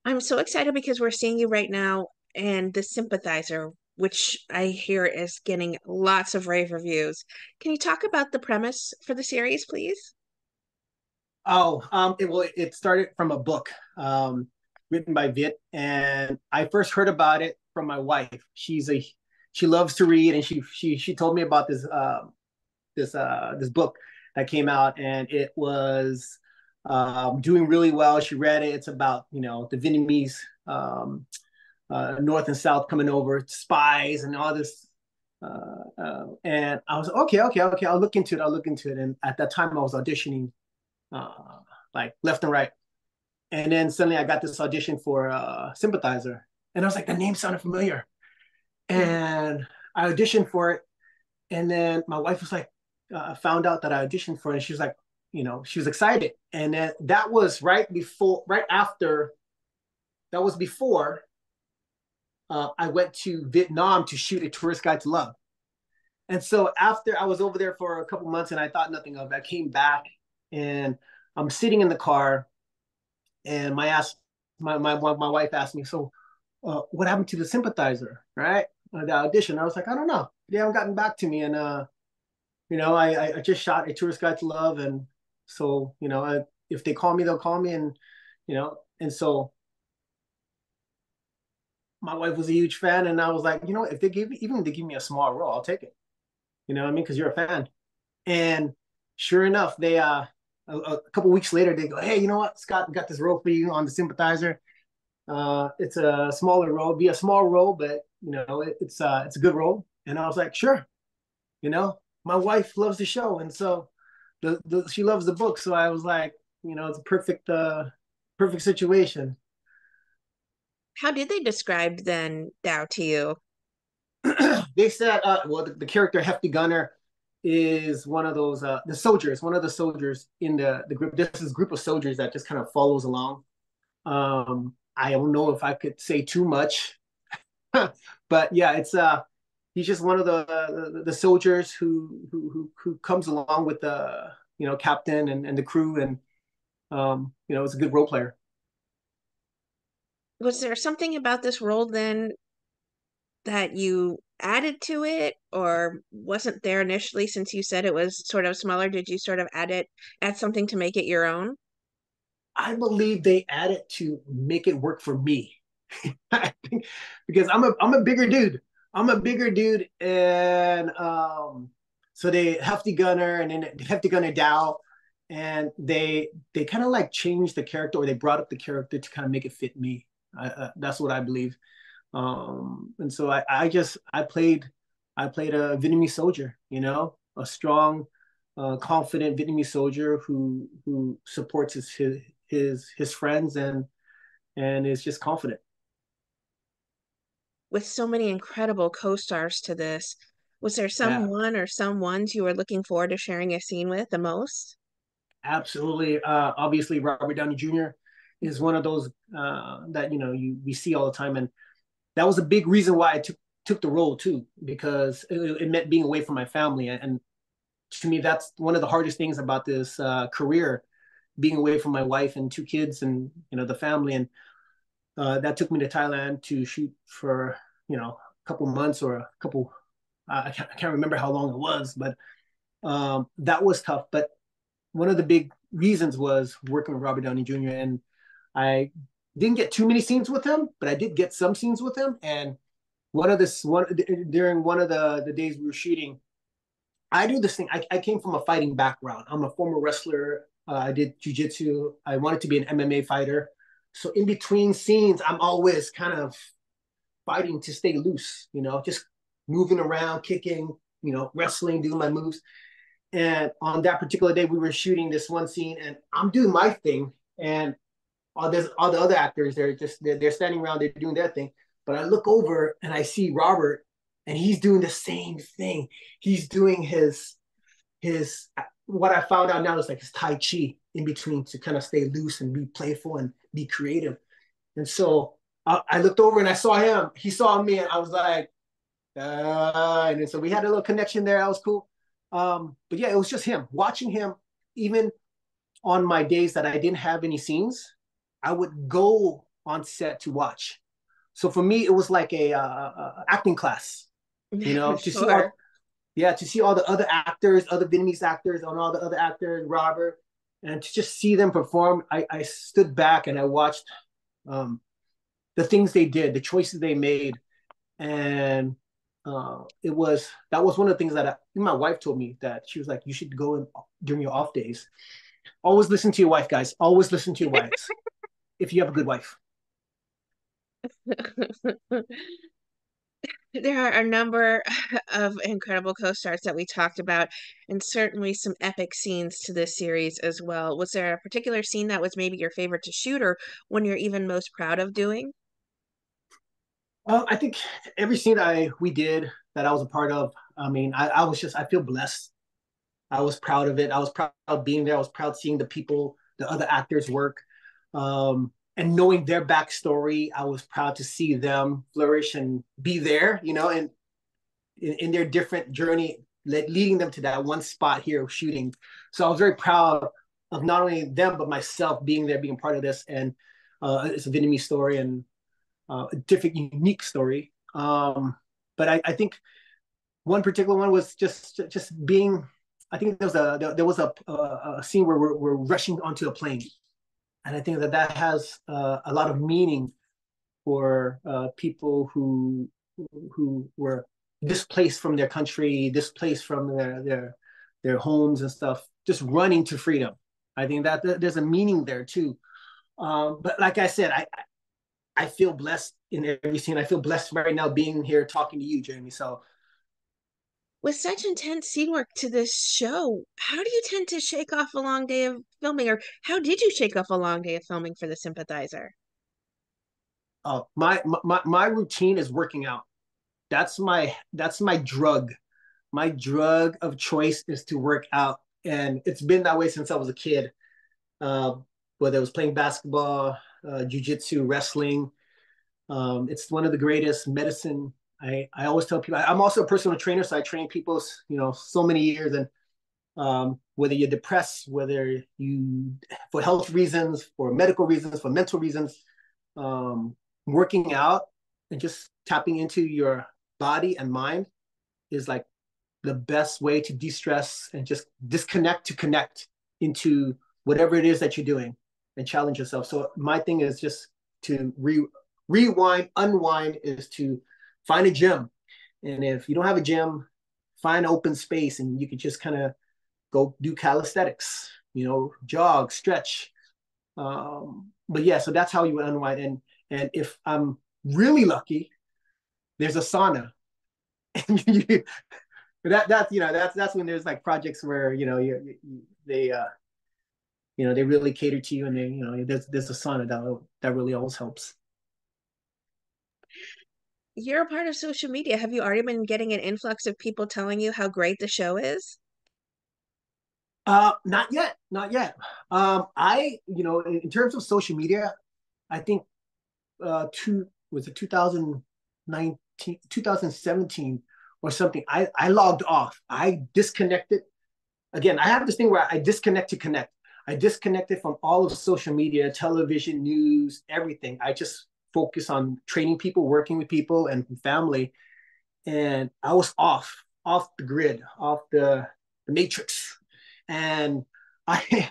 I'm so excited because we're seeing you right now and the Sympathizer, which I hear is getting lots of rave reviews. Can you talk about the premise for the series, please? It started from a book written by Vit, and I first heard about it from my wife. She loves to read, and she told me about this book that came out, and it was doing really well. She read it. It's about the Vietnamese North and South coming over, spies, and all this. And I was okay. I'll look into it. I'll look into it. And at that time, I was auditioning like left and right. And then suddenly I got this audition for Sympathizer. And I was like, the name sounded familiar. Mhm. And I auditioned for it. And then my wife was like, found out that I auditioned for it. And she was like, she was excited. And then that was right after, that was before I went to Vietnam to shoot A Tourist Guide to Love. And so after I was over there for a couple months and I thought nothing of it, I came back and I'm sitting in the car and my wife asked me, so what happened to the Sympathizer, right? The audition. I was like, I don't know. They haven't gotten back to me. And I just shot A Tourist Guide to Love, and so if they call me, they'll call me, and and so my wife was a huge fan, and I was like, if they give me even if they give me a small role, I'll take it. You know what I mean? Because you're a fan. And sure enough, they a couple weeks later they go, hey, you know what, Scott, got this role for you on the Sympathizer. It's a smaller role, be a small role, but it's a good role. And I was like, sure. My wife loves the show, and so she loves the book. So I was like, it's a perfect situation. How did they describe then Dow to you? They said, well, the character Hefty Gunner is one of those the soldiers, one of the soldiers in the group. There's this group of soldiers that just kind of follows along. I don't know if I could say too much, but yeah, it's he's just one of the soldiers who comes along with the captain and the crew, and it's a good role player. Was there something about this role then that you added to it or wasn't there initially since you said it was sort of smaller? Did you sort of add something to make it your own? I believe they added to make it work for me. I think because I'm a bigger dude. I'm a bigger dude, and so they Hefty Gunner and then Hefty Gunner Dow, and they kind of like changed the character, or they brought up the character to kind of make it fit me. That's what I believe. And so I played a Vietnamese soldier, a strong, confident Vietnamese soldier who supports his friends and is just confident. With so many incredible co-stars to this, was there Yeah, someone or some ones you were looking forward to sharing a scene with the most? absolutely. Obviously, Robert Downey Jr. is one of those that we see all the time, and that was a big reason why I took the role too, because it meant being away from my family, and to me, that's one of the hardest things about this career, being away from my wife and two kids, and the family, and that took me to Thailand to shoot for a couple months or a couple. I can't remember how long it was, but that was tough. But one of the big reasons was working with Robert Downey Jr. and I didn't get too many scenes with him, but I did get some scenes with him. And one during one of the days we were shooting, I do this thing. I came from a fighting background. I'm a former wrestler. I did jujitsu. I wanted to be an MMA fighter. So in between scenes, I'm always kind of fighting to stay loose, just moving around, kicking, wrestling, doing my moves. And on that particular day, we were shooting this one scene, and I'm doing my thing, and all the other actors they're standing around, they're doing their thing. But I look over and I see Robert, and he's doing the same thing. He's doing his what I found out now is like his Tai Chi in between to kind of stay loose and be playful and be creative. And so I looked over and I saw him. He saw me, and I was like, and then so we had a little connection there. That was cool. But yeah, it was just him. Watching him, even on my days that I didn't have any scenes, I would go on set to watch. So for me, it was like a acting class, to see Sure. to see all the other actors, other Vietnamese actors, and all the other actors, Robert, and to just see them perform. I stood back and I watched um, the things they did, the choices they made, and that was one of the things that my wife told me, that she was like, you should go in during your off days. Always listen to your wife, guys. Always listen to your wives if you have a good wife. There are a number of incredible co-stars that we talked about, and certainly some epic scenes to this series as well. Was there a particular scene that was maybe your favorite to shoot, or one you're even most proud of doing? I think every scene we did that I was a part of. I mean, I feel blessed. I was proud of it. I was proud of being there. I was proud seeing the people, the other actors work, and knowing their backstory. I was proud to see them flourish and be there, and in their different journey, leading them to that one spot here shooting. So I was very proud of not only them but myself being there, being part of this. And it's a Vietnamese story and a different, unique story. But I think one particular one was just being. I think there was a scene where we're rushing onto a plane, and I think that has a lot of meaning for people who were displaced from their country, displaced from their homes and stuff, just running to freedom. I think that there's a meaning there too. But like I said, I feel blessed in every scene. I feel blessed right now being here talking to you, Jamie. So With such intense scene work to this show, how do you tend to shake off a long day of filming, or how did you shake off a long day of filming for The Sympathizer? my routine is working out. That's my drug. My drug of choice is to work out, and it's been that way since I was a kid. Uh, Whether it was playing basketball, jujitsu, wrestling, it's one of the greatest medicine. I always tell people I'm also a personal trainer, so I train people, so many years. And whether you're depressed, whether you for health reasons, for medical reasons, for mental reasons, um, working out and just tapping into your body and mind is like the best way to de-stress and just disconnect to connect into whatever it is that you're doing and challenge yourself. So my thing is just to rewind, unwind, is to find a gym. And if you don't have a gym, find open space and you can just kind of go do calisthenics, jog, stretch. But yeah, so that's how you unwind. And if I'm really lucky, there's a sauna. And that's when there's like projects where they they really cater to you, and they there's a sauna that really always helps. You're a part of social media. Have you already been getting an influx of people telling you how great the show is? Not yet, not yet. I in terms of social media, I think two was it 2019, 2017 or something. I logged off. I disconnected. Again, I have this thing where I disconnect to connect. I disconnected from all of social media, television, news, everything. I just focus on training people, working with people, and family. And I was off the grid, off the matrix. And I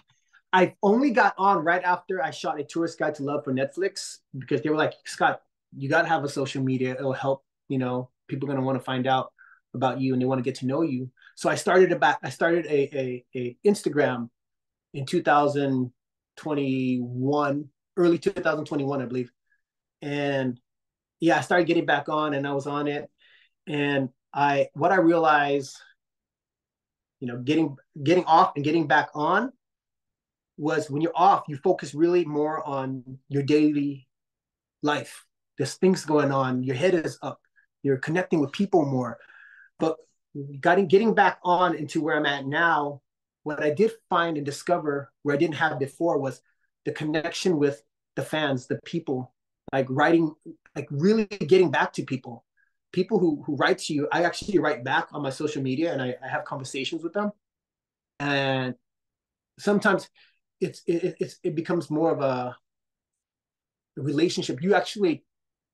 I only got on right after I shot A Tourist Guide to Love for Netflix, because they were like, Scott, you got to have a social media. It'll help. People are going to want to find out about you and they want to get to know you. So I started a Instagram in 2021, early 2021, I believe. And yeah, I started getting back on and I was on it. And what I realized, getting off and getting back on, was when you're off, you focus really more on your daily life. There's things going on. Your head is up. You're connecting with people more. But getting back on into where I'm at now, what I did find and discover where I didn't have before was the connection with the fans, the people, like writing, like really getting back to people. People who write to you, I actually write back on my social media and I have conversations with them. And sometimes it becomes more of relationship. You actually,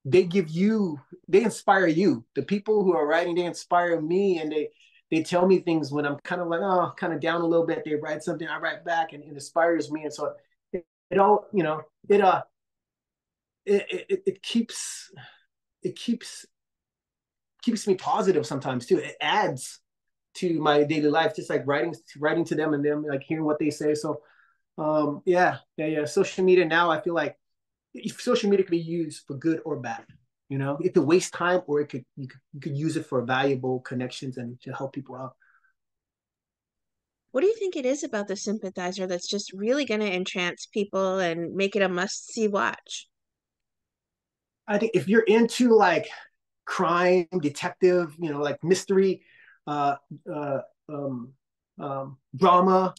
they give you, they inspire you. The people who are writing, they inspire me, and they tell me things when I'm kind of like, oh, kind of down a little bit. They write something, I write back, and it inspires me. And so it all, it keeps me positive sometimes too. It adds to my daily life, just like writing to them and them like hearing what they say. So yeah. Social media now, I feel like social media can be used for good or bad. It could waste time, or you could use it for valuable connections and to help people out. What do you think it is about the Sympathizer that's just really going to entrance people and make it a must-see watch? I think if you're into like crime, detective, like mystery, uh, uh, um, drama,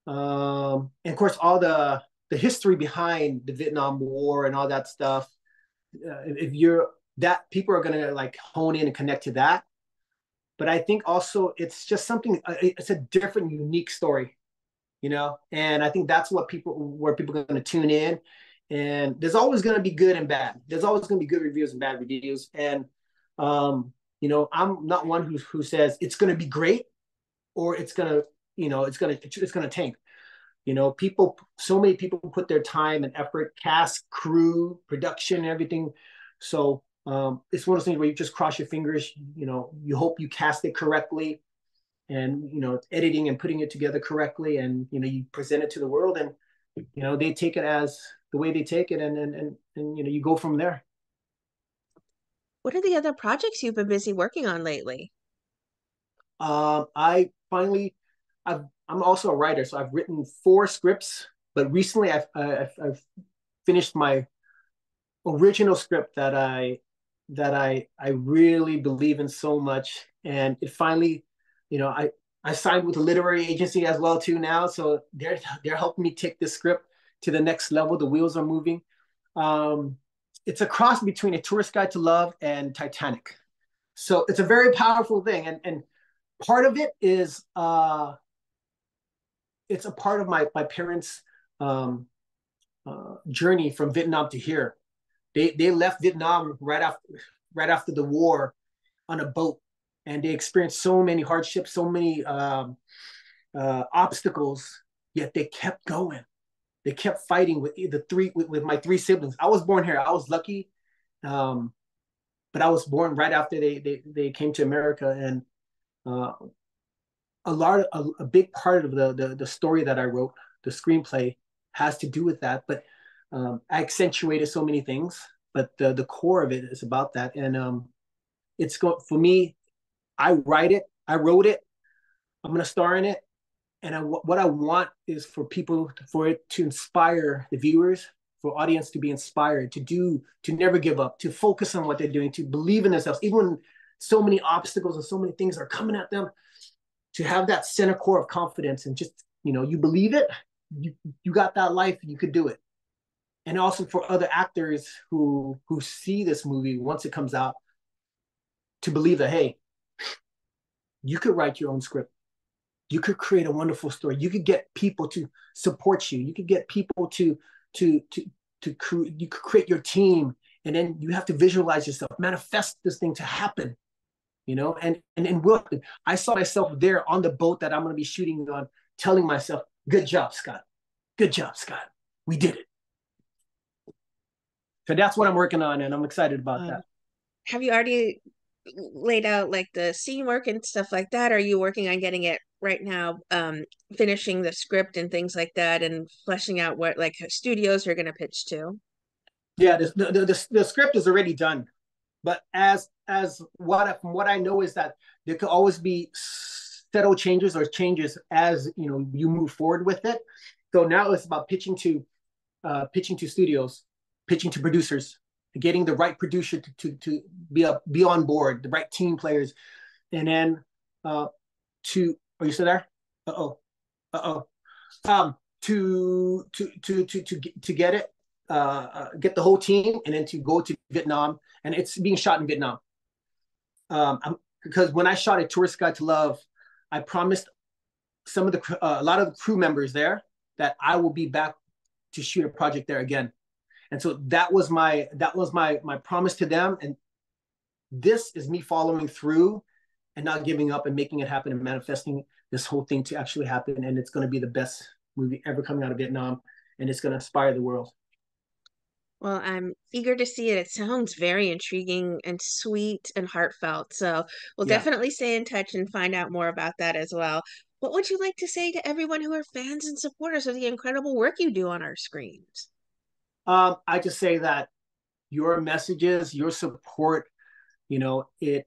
and of course all the history behind the Vietnam War and all that stuff. If you're that, people are gonna like hone in and connect to that. But I think also it's just something. It's a different, unique story, and I think that's where people are going to tune in. And there's always going to be good and bad. There's always going to be good reviews and bad reviews. And I'm not one who says it's going to be great, or it's going to it's going to tank. So many people put their time and effort, cast, crew, production, and everything. So it's one of those things where you just cross your fingers. You hope you cast it correctly, and editing and putting it together correctly, and you present it to the world, and they take it as the way they take it, and you go from there. What are the other projects you've been busy working on lately? I finally, I'm also a writer, so I've written 4 scripts, but recently I've finished my original script that I really believe in so much, and it finally, I signed with a literary agency as well too now, so they're helping me take this script to the next level. The wheels are moving. Um, it's a cross between A Tourist Guide to Love and Titanic, so it's a very powerful thing, and part of it is it's a part of my parents' journey from Vietnam to here. They left Vietnam right after the war on a boat, and they experienced so many hardships, so many obstacles. Yet they kept going. They kept fighting with my 3 siblings. I was born here. I was lucky, um, but I was born right after they came to America, and uh, a big part of the story that I wrote, the screenplay, has to do with that. But I accentuated so many things, but the core of it is about that. And it's go for me. I write it. I wrote it. I'm gonna star in it. And what I want is for it to inspire the viewers, for audience to be inspired, to never give up, to focus on what they're doing, to believe in themselves, even when so many obstacles and so many things are coming at them, to have that center core of confidence, and just, you believe it, you got that life, you could do it. And also for other actors who see this movie once it comes out, to believe that, hey, you could write your own script. You could create a wonderful story. You could get people to support you. You could get people you could create your team, and then you have to visualize yourself, manifest this thing to happen. And will. I saw myself there on the boat that I'm going to be shooting on, telling myself, "Good job, Scott. Good job, Scott. We did it." So that's what I'm working on, and I'm excited about Um, that. have you already laid out like the scene work and stuff like that? Are you working on getting it right now, finishing the script and things like that, and fleshing out what like studios are going to pitch to? Yeah, the script is already done, but from what I know is that there could always be subtle changes or changes as you move forward with it. So now it's about pitching to studios, pitching to producers, getting the right producer to be on board, the right team players, and then to are you still there? Uh oh. To get it, get the whole team, and then to go to Vietnam, and it's being shot in Vietnam. Because when I shot A Tourist Guide to Love, I promised a lot of the crew members there that I will be back to shoot a project there again. And so that was my promise to them. And this is me following through and not giving up and making it happen and manifesting this whole thing to actually happen. And it's going to be the best movie ever coming out of Vietnam, and it's going to inspire the world. Well, I'm eager to see it. It sounds very intriguing and sweet and heartfelt. So we'll Yeah. definitely stay in touch and find out more about that as well. What would you like to say to everyone who are fans and supporters of the incredible work you do on our screens? I just say that your messages, your support, it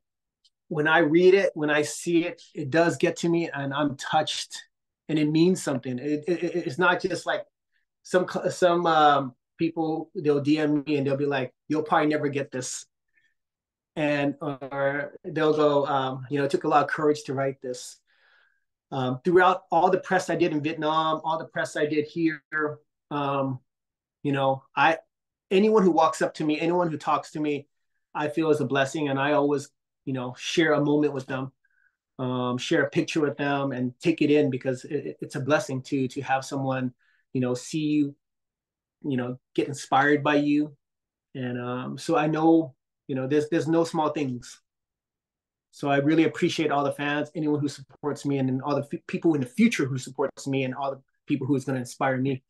when I read it, when I see it, it does get to me, and I'm touched, and it means something. It's not just like some people, they'll DM me and they'll be like, "You'll probably never get this," and or they'll go, "It took a lot of courage to write this." Throughout all the press I did in Vietnam, all the press I did here, um, I anyone who walks up to me, anyone who talks to me, I feel is a blessing, and I always, share a moment with them, share a picture with them, and take it in because it's a blessing to have someone, see you, get inspired by you, and so I know, there's no small things. So I really appreciate all the fans, anyone who supports me, and then all the people in the future who supports me, and all the people who is going to inspire me.